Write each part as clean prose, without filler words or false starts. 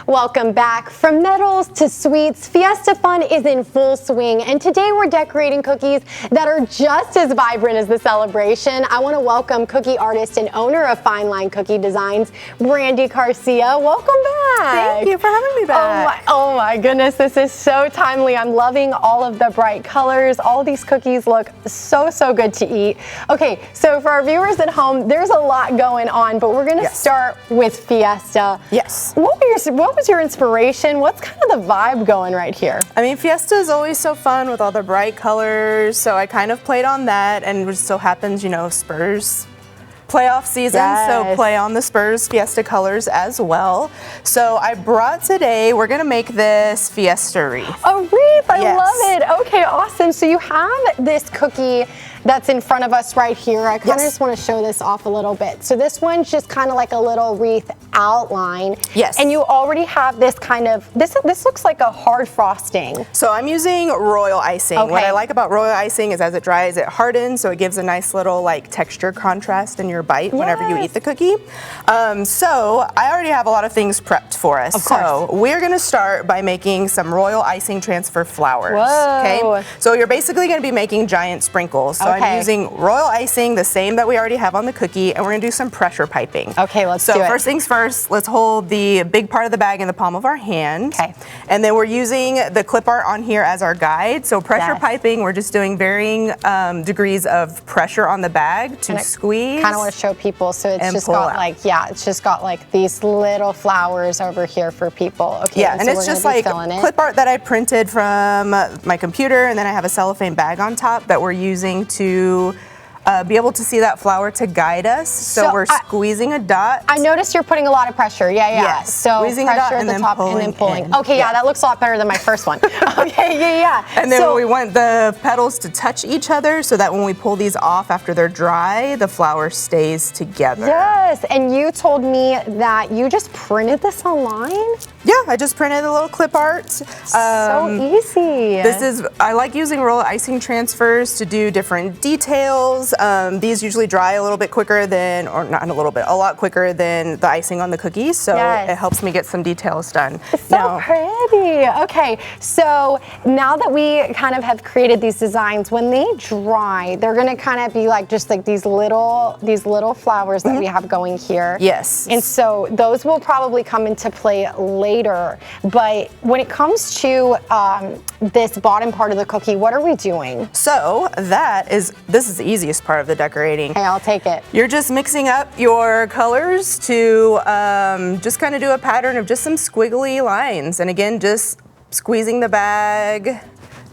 Welcome back. From medals to sweets, Fiesta fun is in full swing, and today we're decorating cookies that are just as vibrant as the celebration. I want to welcome cookie artist and owner of Fine Line Cookie Designs, Brandy Garcia. Welcome back. Thank you for having me back. Oh my goodness, this is so timely. I'm loving all of the bright colors. All these cookies look so good to eat. Okay, so for our viewers at home, there's a lot going on, but we're going to start with Fiesta. Yes. What was your inspiration? What's kind of the vibe going right here? I mean, Fiesta is always so fun with all the bright colors, so I kind of played on that, and it just so happens, you know, Spurs playoff season, so play on the Spurs Fiesta colors as well. So I brought today, we're gonna make this Fiesta wreath. A wreath, I love it. Okay, awesome. So you have this cookie that's in front of us right here. I kind of just want to show this off a little bit. So this one's just kind of like a little wreath outline. Yes. And you already have this kind of, this looks like a hard frosting. So I'm using royal icing. Okay. What I like about royal icing is as it dries, it hardens, so it gives a nice little like texture contrast in your bite whenever you eat the cookie. So I already have a lot of things prepped for us. Of course. So we're gonna start by making some royal icing transfer flowers. Whoa. Okay. So you're basically gonna be making giant sprinkles. So I'm using royal icing, the same that we already have on the cookie, and we're gonna do some pressure piping. Okay, let's do it. So first things first, let's hold the big part of the bag in the palm of our hand. Okay. And then we're using the clip art on here as our guide. So pressure piping, we're just doing varying degrees of pressure on the bag to squeeze. Kind of want to show people, so it's just got like, it's just got like these little flowers over here for people. Okay, yeah, and so it's just like clip art that I printed from my computer, and then I have a cellophane bag on top that we're using to be able to see that flower to guide us. So we're squeezing a dot. I noticed you're putting a lot of pressure. Yes. So squeezing pressure a dot at the top and then pulling. in. Okay, that looks a lot better than my first one. Okay, And then we want the petals to touch each other so that when we pull these off after they're dry, the flower stays together. Yes, and you told me that you just printed this online? Yeah, I just printed a little clip art. So easy. I like using royal icing transfers to do different details. These usually dry a little bit quicker than, or not a little bit, a lot quicker than the icing on the cookies. So it helps me get some details done. It's so pretty. Okay, so now that we kind of have created these designs, when they dry, they're gonna kind of be like just like these little flowers that we have going here. Yes. And so those will probably come into play later. But when it comes to this bottom part of the cookie, what are we doing? So this is the easiest part of the decorating. Hey, I'll take it. You're just mixing up your colors to just kind of do a pattern of just some squiggly lines. And again, just squeezing the bag,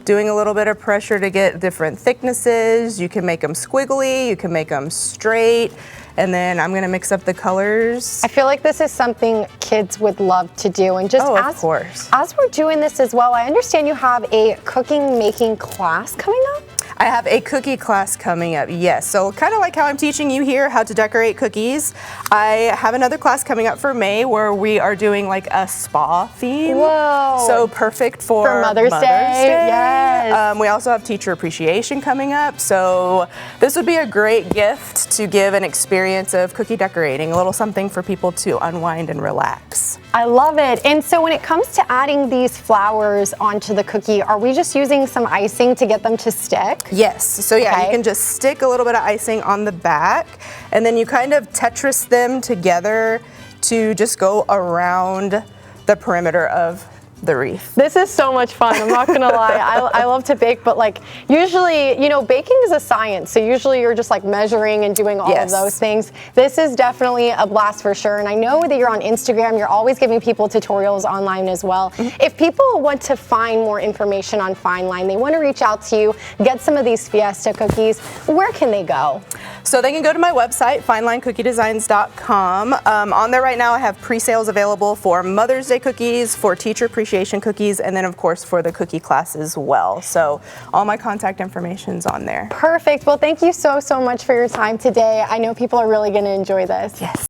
doing a little bit of pressure to get different thicknesses. You can make them squiggly, you can make them straight. And then I'm gonna mix up the colors. I feel like this is something kids would love to do. And just of course. As we're doing this as well, I understand you have a cooking making class coming up? I have a cookie class coming up, yes. So kind of like how I'm teaching you here how to decorate cookies, I have another class coming up for May where we are doing like a spa theme. Whoa. So perfect for Mother's Day. Yes. We also have teacher appreciation coming up. So this would be a great gift to give an experience of cookie decorating, a little something for people to unwind and relax. I love it. And so when it comes to adding these flowers onto the cookie, are we just using some icing to get them to stick? Yes, so you can just stick a little bit of icing on the back, and then you kind of Tetris them together to just go around the perimeter of the wreath. This is so much fun, I'm not gonna lie. I love to bake, but like usually, you know, baking is a science, so usually you're just like measuring and doing all of those things. This is definitely a blast for sure, and I know that you're on Instagram, you're always giving people tutorials online as well. If people want to find more information on Fine Line, they want to reach out to you, get some of these Fiesta cookies, where can they go? So they can go to my website, finelinecookie-designs.com. On there right now I have pre-sales available for Mother's Day cookies, for teacher appreciation cookies, and then of course for the cookie class as well. So all my contact information's on there. Perfect. Well, thank you so much for your time today. I know people are really going to enjoy this. Yes.